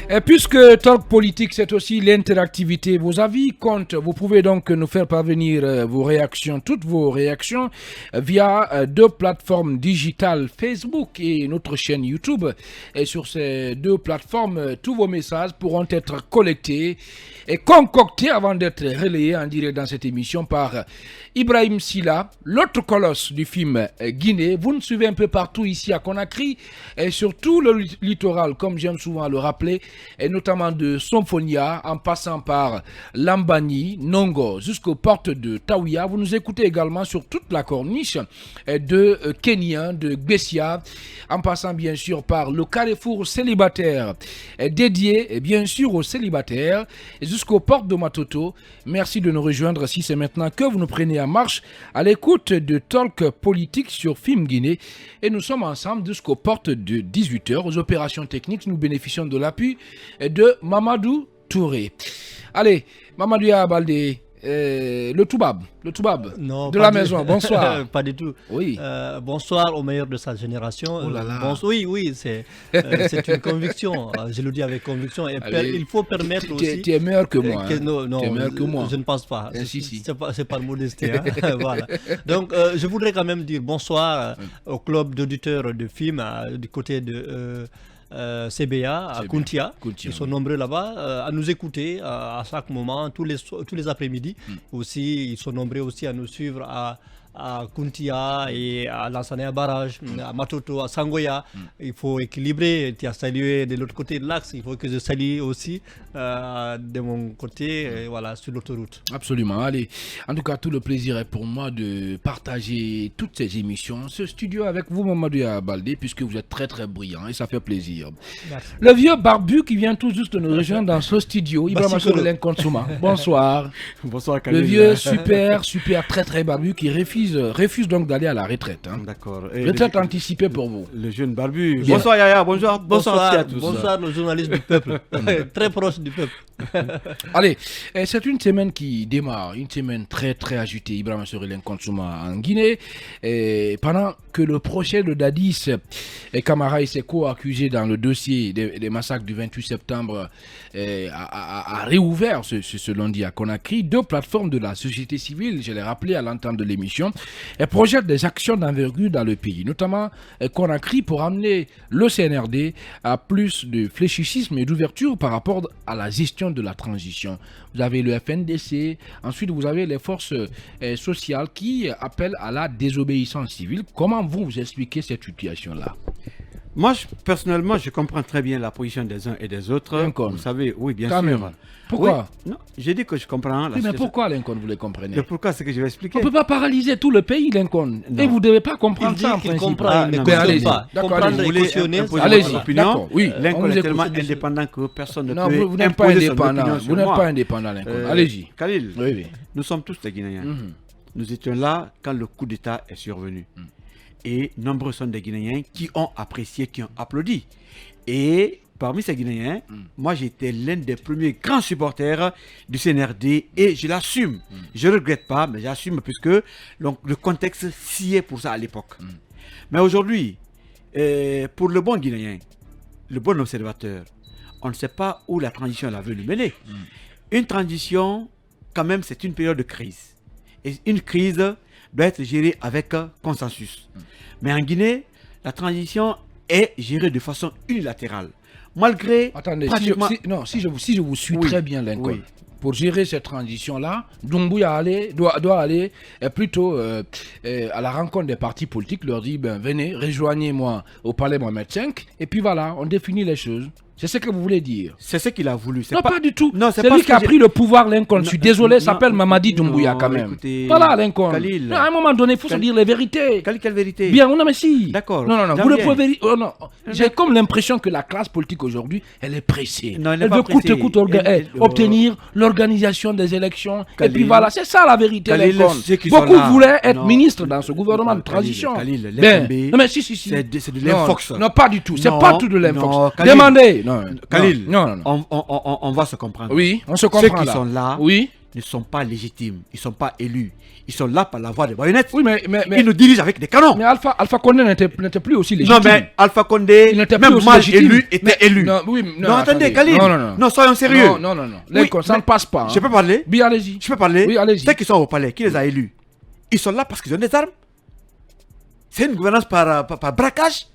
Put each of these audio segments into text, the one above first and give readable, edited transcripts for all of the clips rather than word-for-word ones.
Et puisque Talk Politique, c'est aussi l'interactivité, vos avis comptent. Vous pouvez donc nous faire parvenir vos réactions, toutes vos réactions, via deux plateformes digitales, Facebook et notre chaîne YouTube. Et sur ces deux plateformes, tous vos messages pourront être collectés et concoctés avant d'être relayés en direct dans cette émission par Ibrahim Silla, l'autre colosse du film Guinée. Vous nous suivez un peu partout ici à Conakry et sur tout le littoral, comme j'aime souvent à le rappeler, et notamment de Somfonia en passant par Lambani, Nongo jusqu'aux portes de Taouia. Vous nous écoutez également sur toute la corniche de Kenya, de Gbessia, en passant bien sûr par le carrefour célibataire dédié bien sûr aux célibataires jusqu'aux portes de Matoto. Merci de nous rejoindre si c'est maintenant que vous nous prenez en marche à l'écoute de Talk Politique sur Film Guinée et nous sommes ensemble jusqu'aux portes de 18h. Aux opérations techniques, nous bénéficions de l'appui de Mamadou Touré. Allez, Mamadou Baldé, le Toubab non, de la maison, bonsoir. Pas du tout. Oui. Bonsoir aux meilleurs de sa génération. Oh là là. Oui, c'est une conviction. Je le dis avec conviction. Et il faut permettre aussi... Tu es meilleur que moi. Non, tu es meilleur que moi. Je ne pense pas. Si. C'est pas de modestie. Hein. Voilà. Donc, je voudrais quand même dire bonsoir au club d'auditeurs de films du côté de... CBA, à Kuntia. Ils sont nombreux là-bas à nous écouter à chaque moment, tous les après-midi. Aussi, ils sont nombreux aussi à nous suivre à Kuntia et à Lansana Barrage, à Matoto, à Sangoya. Il faut équilibrer. Tu as salué de l'autre côté de l'axe. Il faut que je salue aussi de mon côté, voilà, sur l'autoroute. Absolument. Allez, en tout cas, tout le plaisir est pour moi de partager toutes ces émissions, ce studio avec vous, Mamadou Baldé, puisque vous êtes très très brillant et ça fait plaisir. Merci. Le vieux barbu qui vient tout juste de nous rejoindre dans ce studio, Ibrahim Konsuma. Bonsoir. Bonsoir, Khalil. Le vieux super très très barbu qui refuse donc d'aller à la retraite. Hein. D'accord. Retraite anticipée pour vous. Le jeune barbu. Bien. Bonsoir Yaya, bonsoir à tous. Bonsoir le journaliste du peuple, très proche du peuple. Allez, c'est une semaine qui démarre, une semaine très très agitée, Ibrahim Konsuma en Guinée, pendant que le procès de Dadis et Camara Iseko accusé dans le dossier des massacres du 28 septembre a réouvert ce lundi à Conakry. Deux plateformes de la société civile, je l'ai rappelé à l'entente de l'émission, projettent des actions d'envergure dans le pays, notamment Conakry pour amener le CNRD à plus de fléchisme et d'ouverture par rapport à la gestion de la transition. Vous avez le FNDC, ensuite vous avez les forces sociales qui appellent à la désobéissance civile. Comment vous expliquez cette situation-là? Moi, personnellement, je comprends très bien la position des uns et des autres. Lincoln. Vous savez, oui, bien Quand sûr. même. Pourquoi? Oui, non, j'ai dit que je comprends. Oui, mais pourquoi, Lincoln, vous les comprenez? Le pourquoi, c'est que je vais expliquer. On ne peut pas paralyser tout le pays, Lincoln. Non. Et vous ne devez pas comprendre Il ça, dit en qu'il principe. comprend, il ne Ben, cautionne allez-y. pas. D'accord, Comprendre allez-y. et cautionner, imposer Allez-y. votre opinion. D'accord, oui. Lincoln On vous est écoute. tellement indépendant que personne ne Non, peut vous n'êtes pas imposer son indépendant. opinion Vous sur n'êtes moi. pas indépendant, Lincoln. Allez-y. Khalil, Oui. nous sommes tous des Guinéens. Mhm. Nous étions là quand le coup d'État est survenu. Et nombreux sont des Guinéens qui ont apprécié, qui ont applaudi. Et parmi ces Guinéens, moi j'étais l'un des premiers grands supporters du CNRD et je l'assume. Je ne regrette pas, mais j'assume puisque donc, le contexte s'y est pour ça à l'époque. Mais aujourd'hui, pour le bon Guinéen, le bon observateur, on ne sait pas où la transition elle veut nous mener. Une transition, quand même, c'est une période de crise. Et une crise doit être gérée avec consensus. Mais en Guinée, la transition est gérée de façon unilatérale. Malgré Attendez, pratiquement... si je vous suis Oui. très bien, Lincoln, Oui. pour gérer cette transition-là, Doumbouya doit aller plutôt à la rencontre des partis politiques, leur dire, venez, rejoignez-moi au Palais Mohamed V, et puis voilà, on définit les choses. C'est ce que vous voulez dire? C'est ce qu'il a voulu. Non, pas du tout. Non, c'est lui pas ce qui a que pris le pouvoir, Lincoln. Non, Je suis désolé, non, s'appelle Mamadi Doumbouya non, quand même. écoutez, Voilà, Lincoln. Khalil. Non, à un moment donné, il faut se dire les vérités. Quelle vérité? Bien, non, mais si. D'accord. Non. J'en Vous le viens. pouvez. Oh, non. J'ai comme l'impression que la classe politique aujourd'hui, elle est pressée. Non, elle n'est elle pas veut coûte pressée. que coûte obtenir l'organisation des élections. Et Khalil. puis voilà, c'est ça la vérité, Khalil, Lincoln. ceux qui sont Beaucoup là. voulaient être Non. ministre dans ce gouvernement de Khalil, transition. Khalil, laisse Ben, tomber. non, mais si. C'est de Non, l'infox. non, pas du tout. C'est Non, pas tout de l'infox. non, Khalil. Demandez. Non, Khalil, non. on va se comprendre. Oui, on se Ceux comprend qui là. sont là, Oui. ne sont pas légitimes, ils ne sont pas élus. Ils sont là par la voie des baïonnettes. Oui, mais ils nous dirigent avec des canons. Mais Alpha Condé n'était plus aussi légitime. Non, mais Alpha Condé, même mal élu, était élu. Non, attendez, Khalil. Non, soyons sérieux. Non. Ça ne passe pas. Je peux parler? Oui, allez-y. Je peux parler? Oui, allez-y. Ceux qui sont au palais, qui les a élus? Ils sont là parce qu'ils ont des armes. C'est une gouvernance par braquage.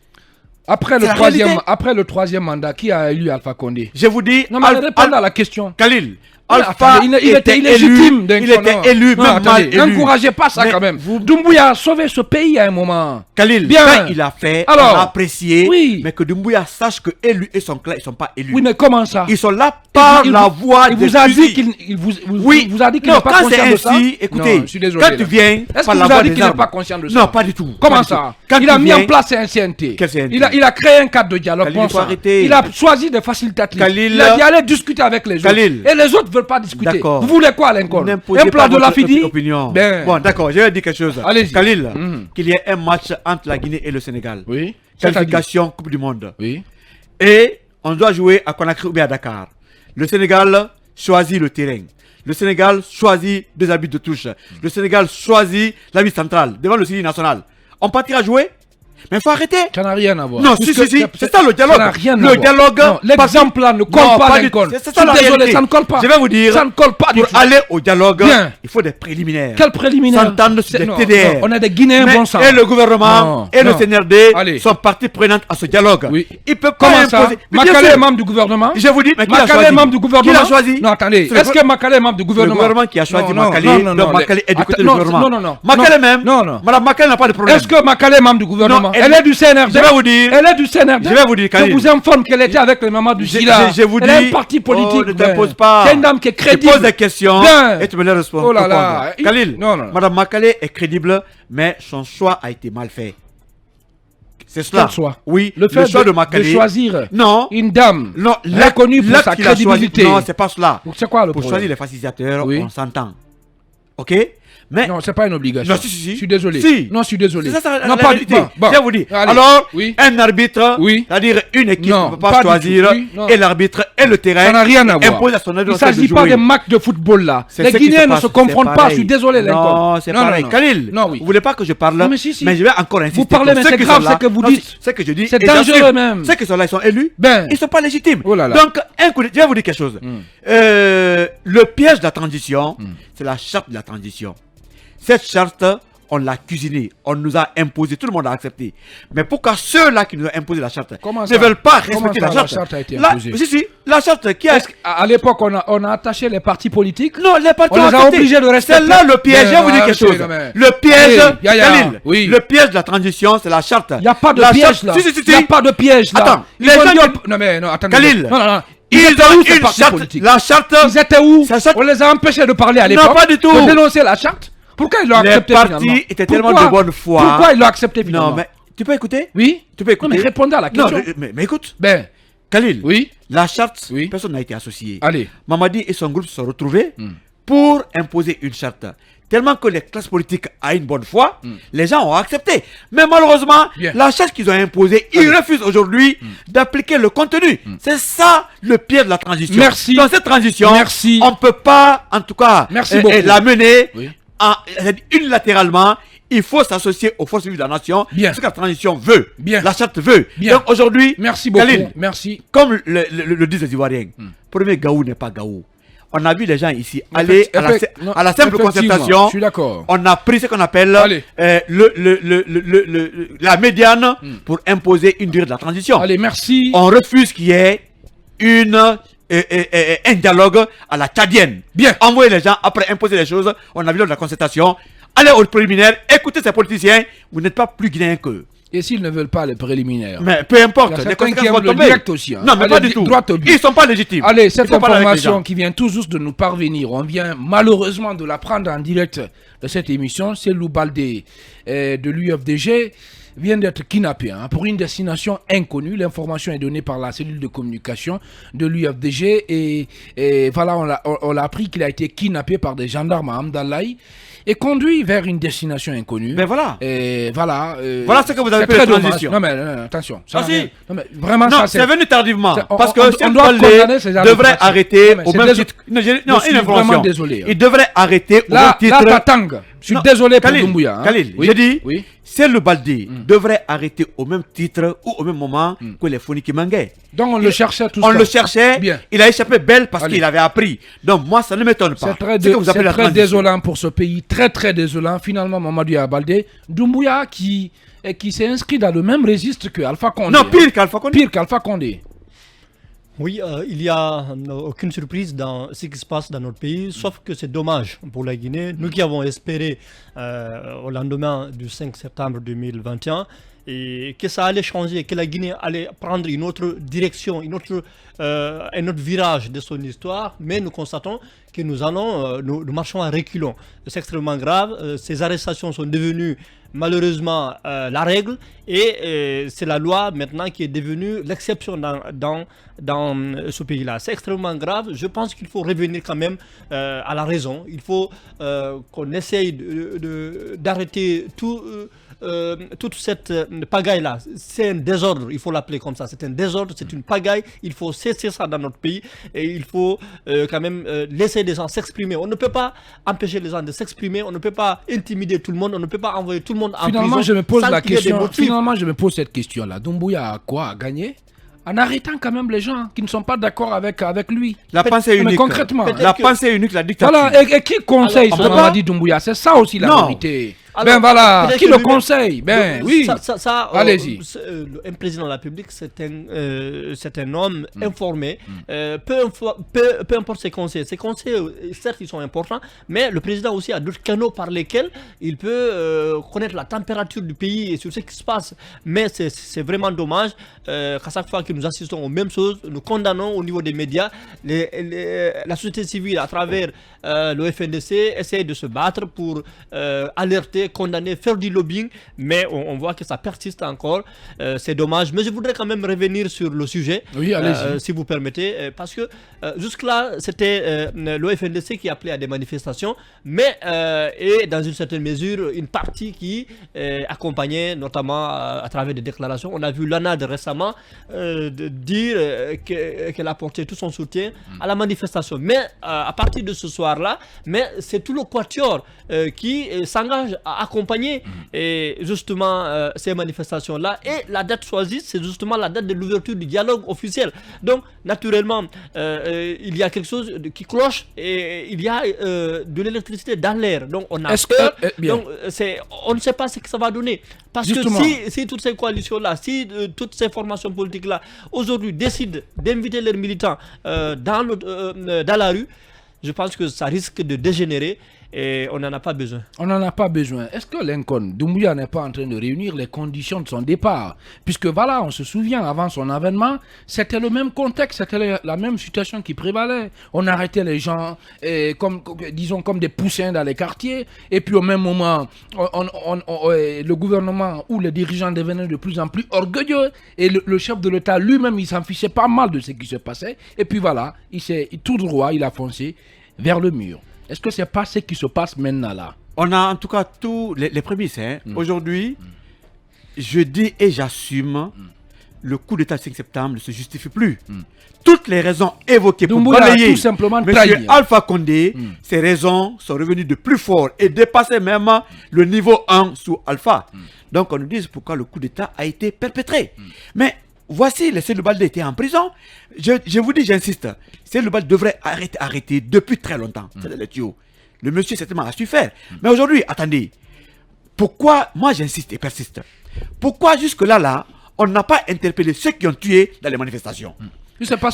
Après le troisième mandat, qui a élu Alpha Condé? Je vous dis... Non, mais répondez à la question. Khalil, Alpha était illégitime. Il était élu, même mal élu. N'encouragez pas ça quand même. Doumbouya a sauvé ce pays à un moment. Khalil, bien. Il a fait, alors, on a apprécié, oui. mais que Doumbouya sache que élus et son clan, ils ne sont pas élus. Oui, mais comment ça? Ils sont là par la voie des vous a dit qu'il vous a dit qu'il n'est pas conscient de ça? Écoutez, non, je suis désolé, quand tu viens est-ce par qu'il la vous a voie dit des qu'il n'est armes... pas conscient de ça? Non, pas du tout. Comment ça? Il a mis en place un CNT. Quel CNT? Il a créé un cadre de dialogue. Khalil, il faut arrêter. Il a choisi des facilitateurs. Il a dit allez discuter avec les autres. Et les autres ne veulent pas discuter. Vous voulez quoi à l'encore? Un plan de la FIDI? Bon, d'accord, je vais dire quelque chose. Khalil, qu'il y ait un match entre la Guinée et le Sénégal. Oui. Qualification Coupe du Monde. Oui. Et on doit jouer à Conakry ou bien à Dakar. Le Sénégal choisit le terrain. Le Sénégal choisit des arbitres de touche. Le Sénégal choisit l'arbitre central devant le Syrie national. On partira jouer? Mais il faut arrêter. Ça n'a rien à voir. Non, si, c'est ça le dialogue. Ça n'a rien à le dialogue. L'exemple là ne colle pas, Lincoln. C'est ça la désolé, réalité. Ça ne colle pas. Je vais vous dire. Ça ne colle pas du tout. Pour aller au dialogue, bien. Il faut des préliminaires. Quels préliminaires? S'entendre sur des TDR. On a des Guinéens bon sang. Et le gouvernement et le CNRD sont parties prenantes à ce dialogue. Oui. Ils peuvent pas imposer. Makale est membre du gouvernement. Je vous dis, mais qui Makale est membre du gouvernement. Qui l'a choisi? Non, attendez. Est-ce que Makale est membre du gouvernement? Le gouvernement qui a choisi Makale. Donc Makale est du côté du gouvernement. Non. Makale même. Non. Madame Makale n'a pas de problème. Est-ce que Makale est membre du gouvernement? Elle est du CNRD. Je vais vous dire. Elle est du CNRD. Je vais vous dire, Khalil. Je vous informe qu'elle était avec les mamans du Gila. Je vous dis. Elle est un parti politique. Ne t'impose pas. C'est une dame qui est crédible. Tu poses des questions et tu me les réponds. Oh là là. Khalil, non. Madame Makale est crédible, mais son choix a été mal fait. C'est cela. Quel choix? Oui, le choix de Makale. De choisir non. une dame non, reconnue pour sa crédibilité. Non, c'est pas cela. C'est quoi le Pour problème? choisir les facilitateurs, on s'entend. Ok? Mais non, c'est pas une obligation. Non, si. Je suis désolé. Si. Non, je suis désolé. C'est ça, non, la pas réalité. bon. Je vais vous dire. Allez. Alors, oui. un arbitre, oui. c'est-à-dire une équipe non, ne peut pas choisir et l'arbitre et le terrain. Ça n'a rien à voir. Impose à son il ne s'agit pas des matchs de football là. Les Guinéens ne se confrontent pas. Je suis désolé, Non, c'est pareil. Khalil, vous voulez pas que je parle? Non, mais si. Mais je vais encore insister. Vous parlez, mais c'est grave ce que vous dites. C'est que je dis. C'est dangereux même. Ceux qui sont là, ils sont élus. Ils ne sont pas légitimes. Oh là là. Donc, je vais vous dire quelque chose. Le piège de la transition, c'est la charte de la transition. Cette charte, on l'a cuisinée, on nous a imposé, tout le monde a accepté. Mais pourquoi ceux-là qui nous ont imposé la charte ne veulent pas respecter la charte? La charte a été imposée. Si, la charte qui a... À l'époque, on a attaché les partis politiques. Non, les partis on les a obligés de rester. C'est là le piège, je vais vous dire quelque chose. Le piège, le piège de la transition, c'est la charte. Il n'y a pas de piège là. Il n'y a pas de piège là. Attends, les gens... Non, attendez. Khalil. Non. Ils ont une charte. La charte... Ils étaient où? On les a empêchés de parler à l'époque. Non, pas du tout. De dénoncer la charte. Pourquoi ils l'ont accepté finalement? Les partis étaient tellement de bonne foi. Pourquoi ils l'ont accepté finalement? Non, mais tu peux écouter? Oui. Tu peux écouter? Non, mais répondez à la question. Non, mais écoute. Khalil. Oui. La charte, personne n'a été associé. Allez. Mamadi et son groupe se sont retrouvés pour imposer une charte. Tellement que les classes politiques à une bonne foi, les gens ont accepté. Mais malheureusement, la charte qu'ils ont imposée, ils refusent aujourd'hui d'appliquer le contenu. C'est ça le piège de la transition. Merci. Dans cette transition, on ne peut pas, en tout cas, la mener unilatéralement. Il faut s'associer aux forces vives de la nation. C'est ce que la transition veut. La charte veut. Donc aujourd'hui, merci beaucoup. Khalil, merci. Comme le disent les Ivoiriens, premier Gaou n'est pas Gaou. On a vu les gens ici aller à la simple concertation. Je suis d'accord. On a pris ce qu'on appelle la médiane pour imposer une durée de la transition. Allez, merci. On refuse qu'il y ait un dialogue à la tchadienne. Envoyer les gens après imposer les choses. On a vu lors de la concertation. Allez au préliminaire, écoutez ces politiciens. Vous n'êtes pas plus guinéens qu'eux. Et s'ils ne veulent pas les préliminaires? Mais peu importe, les conséquences vont tomber. Direct aussi, Non, mais pas du tout. Ils ne sont pas légitimes. Allez, cette information qui vient tout juste de nous parvenir, on vient malheureusement de l'apprendre en direct de cette émission. C'est Lou Baldé de l'UFDG vient d'être kidnappé pour une destination inconnue. L'information est donnée par la cellule de communication de l'UFDG et voilà, on l'a appris qu'il a été kidnappé par des gendarmes à Amdalaï et conduit vers une destination inconnue. Ben voilà. Et voilà. Voilà ce que vous avez fait de transition. Non mais attention. Ah si. Non mais vraiment non, ça c'est venu tardivement. on, parce que on doit condamner ces devrait arrêter non, au même titre. Non, une information. Vraiment désolé. Il devrait arrêter au même titre. Là, Tatang. Je suis désolé pour Doumbouya. Khalil, oui, j'ai dit, oui. c'est le Baldé devrait arrêter au même titre ou au même moment que les Foniki Mangué. Donc on le cherchait tout ça. On le cherchait. Bien. Il a échappé belle parce qu'il avait appris. Donc moi, ça ne m'étonne pas. C'est très désolant pour ce pays. Très très désolant. Finalement, Mamadou Baldé. Doumbouya qui s'est inscrit dans le même registre que Alpha Condé. Non, pire qu'Alpha Condé. Pire qu'Alpha Condé. Oui, il n'y a aucune surprise dans ce qui se passe dans notre pays, sauf que c'est dommage pour la Guinée. Nous qui avons espéré au lendemain du 5 septembre 2021 et que ça allait changer, que la Guinée allait prendre une autre direction, un autre virage de son histoire, mais nous constatons que nous marchons à reculons. C'est extrêmement grave. Ces arrestations sont devenues malheureusement la règle et c'est la loi maintenant qui est devenue l'exception dans ce pays-là. C'est extrêmement grave. Je pense qu'il faut revenir quand même à la raison. Il faut qu'on essaye d'arrêter toute cette pagaille-là. C'est un désordre, il faut l'appeler comme ça. C'est un désordre, c'est une pagaille. Il faut cesser ça dans notre pays et il faut quand même laisser les gens s'exprimer. On ne peut pas empêcher les gens de s'exprimer, on ne peut pas intimider tout le monde, on ne peut pas envoyer tout le monde en prison. Je me pose finalement, je me pose cette question-là. Doumbouya a quoi à gagner en arrêtant quand même les gens qui ne sont pas d'accord avec lui. La pensée unique. Concrètement. La pensée unique, la dictature. Voilà, et qui conseille ce Mamadi Doumbouya? C'est ça aussi la vérité. Alors, ben voilà, qui le conseille? Ben oui. Allez-y. Un président de la République, c'est un homme informé. Peu importe ses conseils. Ses conseils, certes, ils sont importants, mais le président aussi a d'autres canaux par lesquels il peut connaître la température du pays et sur ce qui se passe. Mais c'est vraiment dommage qu'à chaque fois que nous assistons aux mêmes choses, nous condamnons au niveau des médias. La société civile, à travers le FNDC, essaye de se battre pour alerter, condamner, faire du lobbying, mais on voit que ça persiste encore. C'est dommage, mais je voudrais quand même revenir sur le sujet, si vous permettez, parce que jusque-là, c'était le FNDC qui appelait à des manifestations, mais et dans une certaine mesure, une partie qui accompagnait, notamment à travers des déclarations. On a vu l'ANAD récemment dire qu'elle apportait tout son soutien à la manifestation. Mais à partir de ce soir-là, c'est tout le quatuor qui s'engage à accompagner justement ces manifestations-là. Et la date choisie, c'est justement la date de l'ouverture du dialogue officiel. Donc, naturellement, il y a quelque chose qui cloche et il y a de l'électricité dans l'air. Donc, on a peur. Donc, on ne sait pas ce que ça va donner. Parce justement, que si toutes ces coalitions-là, si toutes ces formations politiques-là, aujourd'hui, décident d'inviter leurs militants dans la rue, je pense que ça risque de dégénérer et on n'en a pas besoin. On n'en a pas besoin. Est-ce que Lincoln Doumbouya n'est pas en train de réunir les conditions de son départ? Puisque voilà, on se souvient, avant son avènement, c'était le même contexte, c'était la même situation qui prévalait. On arrêtait les gens, comme des poussins dans les quartiers, et puis au même moment, le gouvernement ou les dirigeants devenaient de plus en plus orgueilleux, et le chef de l'État lui-même, il s'en fichait pas mal de ce qui se passait, et puis voilà, tout droit, il a foncé vers le mur. Est-ce que ce n'est pas ce qui se passe maintenant là? On a en tout cas tous les prémices. Aujourd'hui, je dis et j'assume, le coup d'État 5 septembre ne se justifie plus. Toutes les raisons évoquées pour balayer M. Alpha Condé, ces raisons sont revenues de plus fort et dépassaient même le niveau 1 sous Alpha. Donc on nous dit pourquoi le coup d'État a été perpétré. Mais voici, le Seydou Baldé était en prison. Je vous dis, j'insiste, Seydou Baldé devrait arrêter depuis très longtemps. C'est le tuyau. Le monsieur, certainement, a su faire. Mais aujourd'hui, attendez. Pourquoi, moi j'insiste et persiste, pourquoi jusque-là, on n'a pas interpellé ceux qui ont tué dans les manifestations?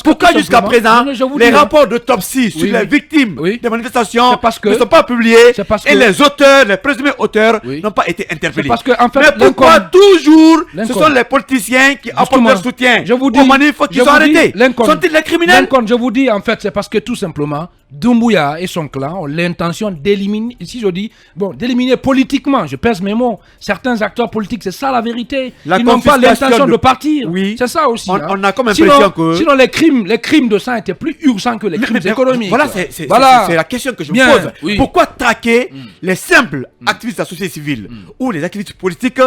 Pourquoi jusqu'à présent, les rapports d'autopsie sur les victimes des manifestations ne sont pas publiés et les auteurs, les présumés auteurs n'ont pas été interpellés? Mais pourquoi toujours ce sont les politiciens qui apportent leur soutien aux manifs qui sont arrêtés? Sont-ils les criminels? Je vous dis, en fait, c'est parce que tout simplement, Doumbouya et son clan ont l'intention d'éliminer, si je dis, d'éliminer politiquement, je pèse mes mots, certains acteurs politiques, c'est ça la vérité. Ils n'ont pas l'intention de partir. Oui. C'est ça aussi. On a comme impression que... Sinon, les crimes de sang étaient plus urgents que les crimes économiques. Voilà, c'est la question que je me pose. Oui. Pourquoi traquer les simples activistes de la société civile ou les activistes politiques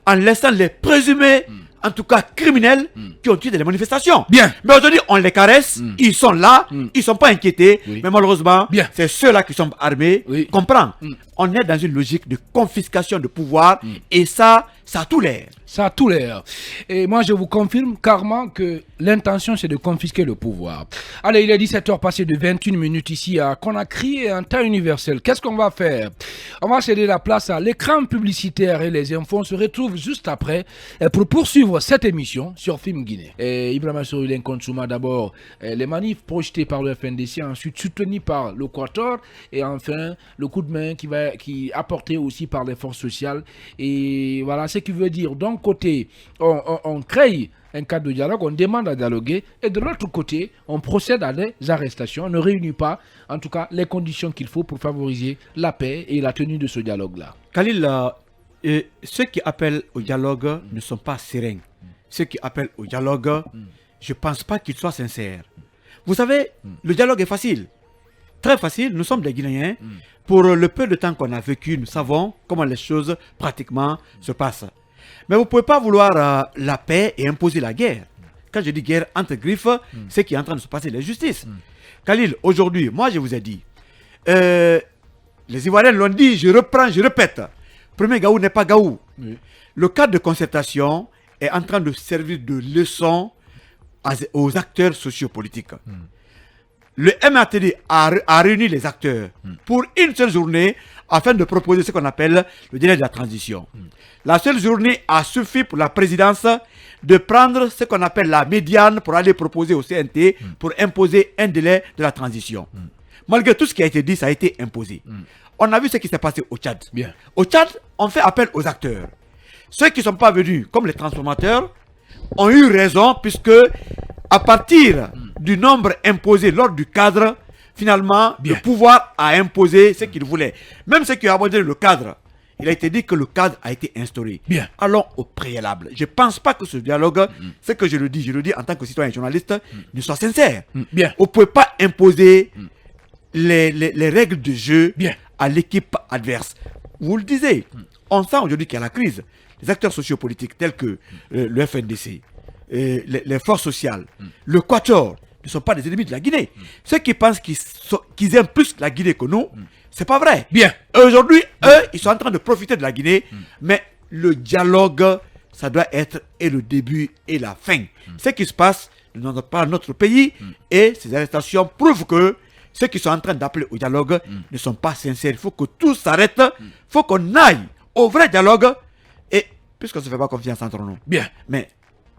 en laissant les présumés en tout cas criminels, qui ont tué des manifestations. Bien. Mais aujourd'hui, on les caresse, ils sont là, ils ne sont pas inquiétés, mais malheureusement, c'est ceux-là qui sont armés. Comprends. On est dans une logique de confiscation de pouvoir, et ça a tout l'air. Ça a tout l'air. Et moi, je vous confirme carrément que l'intention, c'est de confisquer le pouvoir. Allez, il est 17h passé de 21 minutes ici à Conakry, un temps universel. Qu'est-ce qu'on va faire? On va céder la place à l'écran publicitaire et les infos. On se retrouve juste après pour poursuivre cette émission sur Film Guinée. Et Ibrahima Sourilen Konsouma d'abord, les manifs projetés par le FNDC, ensuite soutenus par l'Équateur, et enfin le coup de main qui est apporté aussi par les forces sociales. Et voilà ce qui veut dire, d'un côté, on crée un cadre de dialogue, on demande à dialoguer, et de l'autre côté, on procède à des arrestations, on ne réunit pas, en tout cas, les conditions qu'il faut pour favoriser la paix et la tenue de ce dialogue-là. Khalil, ceux qui appellent au dialogue ne sont pas sereins. Ceux qui appellent au dialogue, je ne pense pas qu'ils soient sincères. Vous savez, le dialogue est facile. Très facile, nous sommes des Guinéens. Pour le peu de temps qu'on a vécu, nous savons comment les choses pratiquement se passent. Mais vous ne pouvez pas vouloir la paix et imposer la guerre. Quand je dis guerre entre griffes, c'est ce qui est en train de se passer, la justice. Khalil, aujourd'hui, moi je vous ai dit, les Ivoiriens l'ont dit, je reprends, je répète, premier Gaou n'est pas Gaou. Le cadre de concertation est en train de servir de leçon aux acteurs sociopolitiques. Le MRTD a réuni les acteurs pour une seule journée afin de proposer ce qu'on appelle le délai de la transition. La seule journée a suffi pour la présidence de prendre ce qu'on appelle la médiane pour aller proposer au CNT pour imposer un délai de la transition. Malgré tout ce qui a été dit, ça a été imposé. On a vu ce qui s'est passé au Tchad. Bien. Au Tchad, on fait appel aux acteurs. Ceux qui ne sont pas venus, comme les transformateurs, ont eu raison puisque à partir du nombre imposé lors du cadre, finalement, le pouvoir a imposé ce qu'il voulait. Même ceux qui ont abandonné le cadre, il a été dit que le cadre a été instauré. Bien. Allons au préalable. Je ne pense pas que ce dialogue, ce que je le dis en tant que citoyen et journaliste, ne soit sincère. Bien. On ne peut pas imposer les règles de jeu à l'équipe adverse. Vous le disiez, on sent aujourd'hui qu'il y a la crise. Les acteurs sociopolitiques tels que le FNDC, les forces sociales, le Quatuor, ne sont pas des ennemis de la Guinée. Ceux qui pensent qu'ils aiment plus la Guinée que nous, c'est pas vrai. Bien. Aujourd'hui, eux, ils sont en train de profiter de la Guinée, mais le dialogue, ça doit être et le début et la fin. Ce qui se passe dans notre pays, et ces arrestations prouvent que ceux qui sont en train d'appeler au dialogue ne sont pas sincères. Il faut que tout s'arrête. Il faut qu'on aille au vrai dialogue. Et puisqu'on ne se fait pas confiance entre nous. Bien. Mais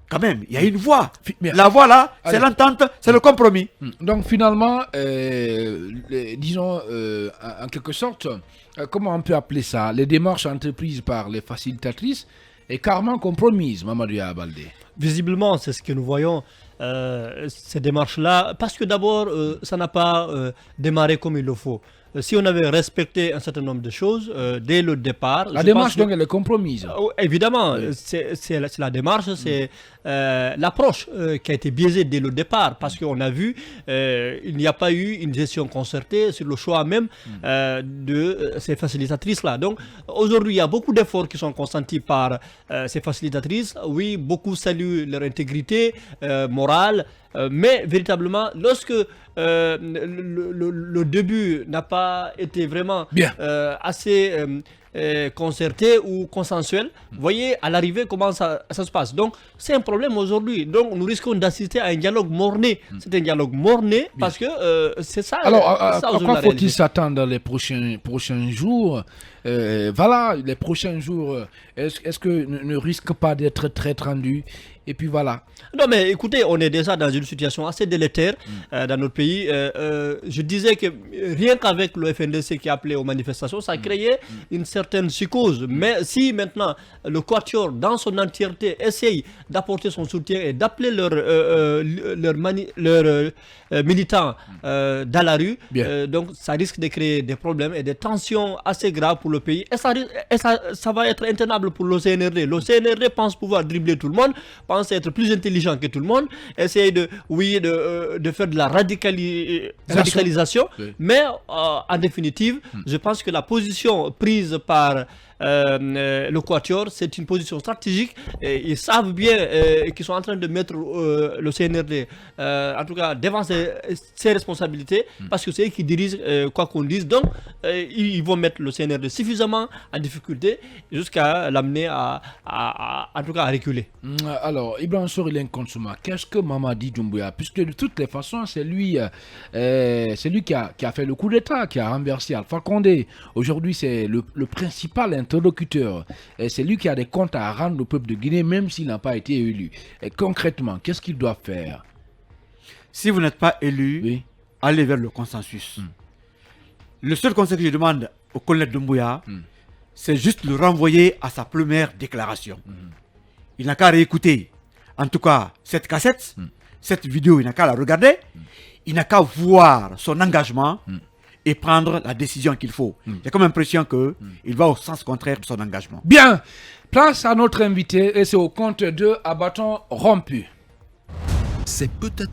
quand même, il y a une voie. Bien. La voie là, c'est l'entente, c'est le compromis. Donc finalement, disons, en quelque sorte, comment on peut appeler ça? Les démarches entreprises par les facilitatrices est carrément compromise, Mamadou Abaldé. Visiblement, c'est ce que nous voyons, ces démarches-là, parce que d'abord, ça n'a pas démarré comme il le faut. Si on avait respecté un certain nombre de choses dès le départ... La démarche, donc, elle est compromise. Évidemment, c'est la démarche, c'est l'approche qui a été biaisée dès le départ, parce qu'on a vu, il n'y a pas eu une gestion concertée sur le choix même de ces facilitatrices-là. Donc, aujourd'hui, il y a beaucoup d'efforts qui sont consentis par ces facilitatrices. Oui, beaucoup saluent leur intégrité morale, mais véritablement, lorsque le début n'a pas été vraiment assez concerté ou consensuel, vous voyez à l'arrivée comment ça se passe. Donc c'est un problème aujourd'hui. Donc nous risquons d'assister à un dialogue morné. C'est un dialogue morné parce que c'est ça. Alors à quoi faut-il s'attendre dans les prochains jours? Voilà, les prochains jours, est-ce que ne risque pas d'être très tendu? Et puis voilà. Non, mais écoutez, on est déjà dans une situation assez délétère dans notre pays. Je disais que rien qu'avec le FNDC qui a appelé aux manifestations, ça créait une certaine psychose. Mais si maintenant le Quatuor, dans son entièreté, essaye d'apporter son soutien et d'appeler leurs militants dans la rue, donc ça risque de créer des problèmes et des tensions assez graves pour le pays. Et ça va être intenable pour le CNRD. Le CNRD pense pouvoir dribbler tout le monde, pense être plus intelligent que tout le monde, essayer de faire de la radicalisation, mais en définitive, je pense que la position prise par le Quatuor, c'est une position stratégique. Et ils savent bien qu'ils sont en train de mettre le CNRD, en tout cas, devant ses responsabilités, parce que c'est eux qui dirigent quoi qu'on dise. Donc, ils vont mettre le CNRD suffisamment en difficulté jusqu'à l'amener en tout cas à reculer. Alors, Ibrahim Sorilène Konsouma, qu'est-ce que Mamadi Doumbouya, puisque de toutes les façons, c'est lui qui a fait le coup d'État, qui a renversé Alpha Condé. Aujourd'hui, c'est le principal interlocuteur. C'est lui qui a des comptes à rendre au peuple de Guinée, même s'il n'a pas été élu. Et concrètement, qu'est-ce qu'il doit faire? Si vous n'êtes pas élu, allez vers le consensus. Le seul conseil que je demande au collègue Doumbouya, c'est juste le renvoyer à sa première déclaration. Il n'a qu'à réécouter, en tout cas, cette cassette, cette vidéo, il n'a qu'à la regarder, il n'a qu'à voir son engagement et prendre la décision qu'il faut. J'ai comme l'impression qu'il va au sens contraire de son engagement. Bien, place à notre invité et c'est au compte de à bâton rompu. C'est peut-être